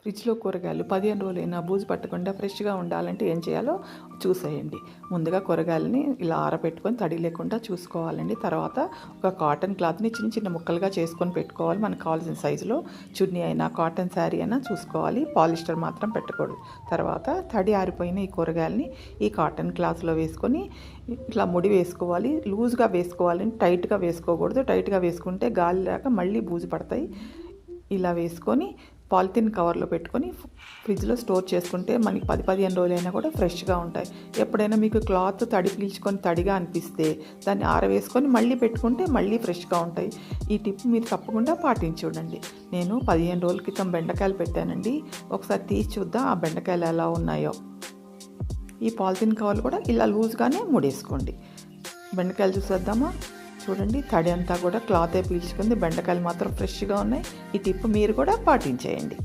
ఫ్రిడ్జ్లో కూరగాయలు 15 రోజులైనా బూజు పట్టకుండా ఫ్రెష్గా ఉండాలంటే ఏం చేయాలో చూసేయండి. ముందుగా కూరగాయలని ఇలా ఆరబెట్టుకొని తడి లేకుండా చూసుకోవాలండి. తర్వాత ఒక కాటన్ క్లాత్ని చిన్న చిన్న ముక్కలుగా చేసుకొని పెట్టుకోవాలి. మనకు కావాల్సిన సైజులో చున్నీ అయినా కాటన్ శారీ అయినా చూసుకోవాలి. పాలిస్టర్ మాత్రం పెట్టకూడదు. తర్వాత తడి ఆరిపోయిన ఈ కూరగాయలని ఈ కాటన్ క్లాత్లో వేసుకొని ఇట్లా ముడి వేసుకోవాలి. లూజ్గా వేసుకోవాలని టైట్గా వేసుకోకూడదు. టైట్గా వేసుకుంటే గాలి లేక మళ్ళీ బూజు పడతాయి. ఇలా వేసుకొని పాలిథిన్ కవర్లో పెట్టుకొని ఫ్రిడ్జ్లో స్టోర్ చేసుకుంటే మనకి 10-15 రోజులైనా కూడా ఫ్రెష్గా ఉంటాయి. ఎప్పుడైనా మీకు క్లాత్ తడి పీల్చుకొని తడిగా అనిపిస్తే దాన్ని ఆరవేసుకొని మళ్ళీ పెట్టుకుంటే మళ్ళీ ఫ్రెష్గా ఉంటాయి. ఈ టిప్ మీరు తప్పకుండా పాటించి చూడండి. నేను 15 రోజుల క్రితం బెండకాయలు పెట్టానండి. ఒకసారి తీసి చూద్దాం ఆ బెండకాయలు ఎలా ఉన్నాయో. ఈ పాలిథిన్ కవర్లు కూడా ఇలా లూజ్గానే ముడేసుకోండి. బెండకాయలు చూసేద్దామా? చూడండి, తడి అంతా కూడా క్లాతే పీల్చుకుంది. బెండకాయలు మాత్రం ఫ్రెష్గా ఉన్నాయి. ఈ టిప్ మీరు కూడా పాటించేయండి.